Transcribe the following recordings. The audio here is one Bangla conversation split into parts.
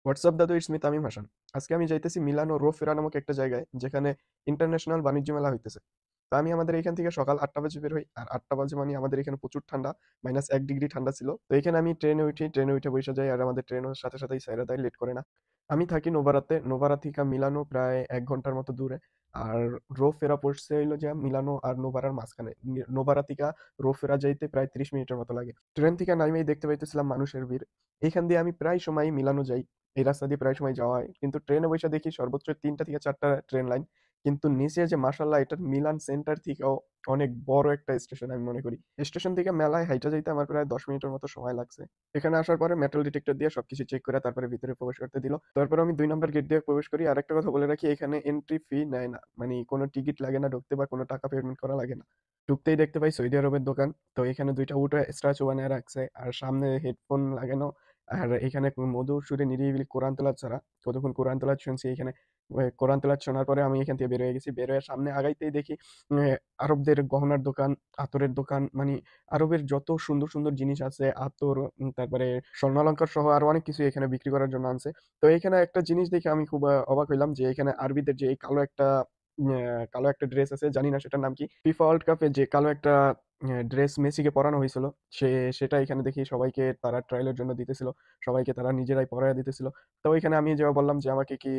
হোয়াটসঅ্যাপ দাদু, ইটস মি তামিম হাসান। আজকে আমি যাইতেছি মিলানো রোফেরা নামক একটা জায়গায়, যেখানে ইন্টারন্যাশনাল বাণিজ্য মেলা হইতেছে। তো আমি আমাদের এখান থেকে সকাল 8টা বাজে বের হই, আর 8টা বাজে মানে আমাদের এখানে প্রচুর ঠান্ডা, -1 ডিগ্রি ঠান্ডা ছিল। তো এখানে আমি ট্রেনে উঠে বসে যাই, আর আমাদের ট্রেনের সাথে সাথেই ছাইড়া দেয়, লেট করে না। আমি থাকি নোভারাতে, নোভারা থেকে মিলানো প্রায় 1 ঘন্টার মতো দূরে। আর রোফেরা পড়ছে হইলো যে মিলানো আর নোভারার মাঝখানে। নোভারা থেকে রোফেরা যাইতে প্রায় 30 মিনিটের মতো লাগে। ট্রেন থেকে নাইমেই দেখতে পাইতেছিলাম মানুষের ভিড়। এইখান দিয়ে আমি প্রায় সময় মিলানো যাই, এই রাস্তা দিয়ে প্রায় সময় যাওয়া হয়, কিন্তু ট্রেনে বসে দেখি সর্বোচ্চ 3টা থেকে 4টা ট্রেন লাইন। কিন্তু নিচে যে মাসাল্লাহ, এটা মিলান সেন্টার থেকেও অনেক বড় একটা স্টেশন আমি মনে করি। স্টেশন থেকে মেলায় হাইটা যাইতে আমার প্রায় 10 মিনিটের মতো সময় লাগছে। এখানে আসার পরে মেটাল ডিটেক্টর দিয়ে সবকিছু চেক করে তারপরে ভিতরে প্রবেশ করতে দিল। তারপর আমি 2 নম্বর গেট দিয়ে প্রবেশ করি। আর একটা কথা বলে রাখি, এখানে এন্ট্রি ফি নেয় না, মানে কোনো টিকিট লাগে না ঢুকতে, বা কোনো টাকা পেমেন্ট করা লাগে না। ঢুকতেই দেখতে পাই সৌদি আরবের দোকান। তো এখানে 2টা উটো স্ট্যাচু বানিয়ে রাখছে, আর সামনে হেডফোন লাগানো। আর এখানে মধুর সুরে নিরিবিলি কোরআন তেলাওয়াত ছাড়া, কতক্ষণ কোরআন তেলাওয়াত শুনছি এখানে। কোরআন তেলাওয়াত শোনার পরে আমি এখান থেকে বের হয়ে গেছি। বের হয়ে সামনে আগাইতেই দেখি উম, আরবদের গহনার দোকান, আতরের দোকান, মানে আরবের যত সুন্দর সুন্দর জিনিস আছে, আতর, তারপরে স্বর্ণালঙ্কার সহ আরো অনেক কিছু এখানে বিক্রি করার জন্য আনছে। তো এখানে একটা জিনিস দেখে আমি খুব অবাক হইলাম, যে এখানে আরবিদের যে এই কালো একটা ড্রেস আছে, জানি না সেটার নাম কি, ফিফা ওয়ার্ল্ড কাপে যে কালো একটা ড্রেস মেসিকে পরানো হয়েছিল, সেটা এখানে দেখি সবাইকে তারা ট্রায়ালের জন্য দিতেছিল। সবাইকে তারা নিজেরাই পরাইয়া দিতেছিল। তো ওইখানে আমি যেভাবে বললাম যে আমাকে কি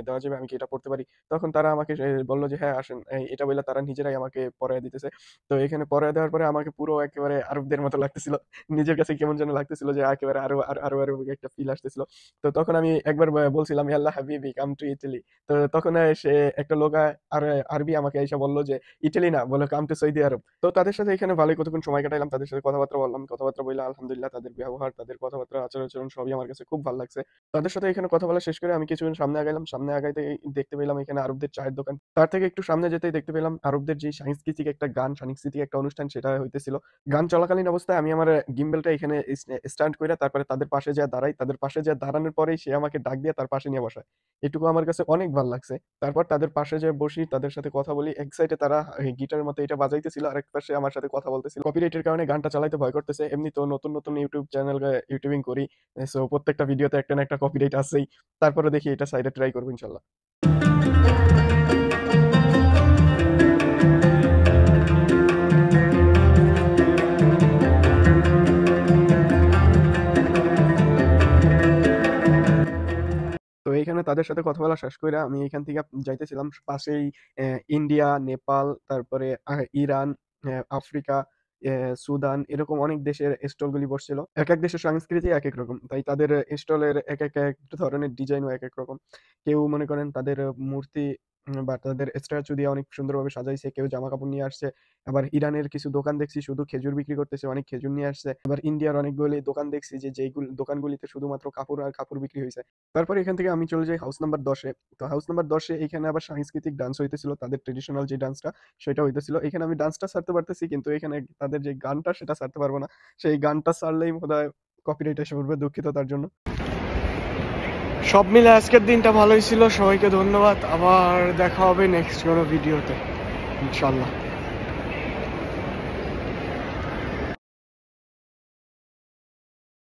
দেওয়া যাবে, আমি কি এটা পড়তে পারি, তখন তারা আমাকে বললো যে হ্যাঁ আসেন, এটা বলে তারা নিজেরাই আমাকে পরাইয়া দিতেছে। তো এখানে পরাইয়া দেওয়ার পরে আমাকে পুরো একেবারে আরবদের মতো লাগতেছিল। নিজের কাছে কেমন যেন লাগতেছিল, যে একেবারে আরো আরো আরো আরো একটা ফিল আসতেছিল। তো তখন আমি একবার বলছিলাম ইয়াল্লা হাবিবি কাম টু ইটালি। তো তখন সে একটা লোক আর আরবি আমাকে এসে বললো যে ইটালি না, বলে কাম টু সৌদি আরব। তো তাদের সাথে এখানে ভালোই কতক্ষণ সময় কাটাইলাম, তাদের সাথে কথাবার্তা বললাম, কথাবার্তা বললে আলহামদুলিল্লাহ তাদের ব্যবহার, তাদের কথাবার্তা, আচার আচরণ সবই আমার কাছে খুব ভালো লাগছে। তাদের সাথে এখানে কথা বলা শেষ করে আমি কিছুক্ষণ সামনে আগাইলাম। সামনে আগাইতে দেখতে পেলাম এখানে আরবদের চায়ের দোকান। তার থেকে একটু সামনে যেতেই দেখতে পেলাম আরবদের যে সাংস্কৃতিক একটা গান, সাংস্কৃতিক একটা অনুষ্ঠান সেটা হইতেছিল। গান চলাকালীন অবস্থায় আমি আমার গিম্বেলটা এখানে স্ট্যান্ড করে তারপরে তাদের পাশে যা দাঁড়াই, তাদের পাশে যা দাঁড়ানোর পরেই সে আমাকে ডাক দিয়ে তার পাশে নিয়ে বসায়। এটুকু আমার কাছে অনেক ভালো লাগছে। তারপর তাদের পাশে যে বসি, তাদের সাথে কথা বলি। এক সাইডে তারা গিটারের মতো এটা বাজাইতেছিল, আরেক পাশে আমার সাথে কথা বলতেছিল। কপিরাইটের কারণে গানটা চালাইতে ভয় করতেছে। এমনি তো নতুন নতুন ইউটিউব চ্যানেল ইউটিউবিং করি, সো প্রত্যেকটা ভিডিওতে একটা না একটা কপিরাইট আছেই। তারপরে দেখি এটা সাইডে ট্রাই করবো ইনশাল্লাহ। তো এইখানে তাদের সাথে কথা বলা শেষ করে আমি এখান থেকে যাইতেছিলাম পাশেই ইন্ডিয়া, নেপাল, তারপরে ইরান, আফ্রিকা, সুদান, এরকম অনেক দেশের স্টলগুলি বসছিল। এক এক দেশের সংস্কৃতি এক এক রকম, তাই তাদের স্টলের এক ধরনের ডিজাইনও এক এক রকম। কেউ মনে করেন তাদের মূর্তি বা তাদের স্ট্যাচু দিয়ে অনেক সুন্দরভাবে সাজাইছে, কেউ জামা কাপড় নিয়ে আসছে। আবার ইরানের কিছু দোকান দেখছি শুধু খেজুর বিক্রি করতেছে, অনেক খেজুর নিয়ে আসছে। আবার ইন্ডিয়ার অনেকগুলি দোকান দেখছি, যে যেইগুলো দোকানগুলিতে শুধুমাত্র কাপড় আর কাপড় বিক্রি হয়েছে। তারপরে এখান থেকে আমি চলে যাই হাউস নাম্বার 10-এ। তো হাউস নাম্বার 10-এ এখানে আবার সাংস্কৃতিক ডান্স হইতেছিল, তাদের ট্রেডিশনাল যে ডান্সটা সেটা হইতেছিল। এখানে আমি ডান্সটা ছাড়তে পারতেছি, কিন্তু এখানে তাদের যে গানটা সেটা ছাড়তে পারবো না। সেই গানটা ছাড়লেই বোধহয় কপিরাইট এসে পড়বে, দুঃখিত তার জন্য। সব মিলে আজকের দিনটা ভালোই ছিল। সবাইকে ধন্যবাদ। আবার দেখা হবে নেক্সট কোনো ভিডিওতে ইনশাল্লাহ।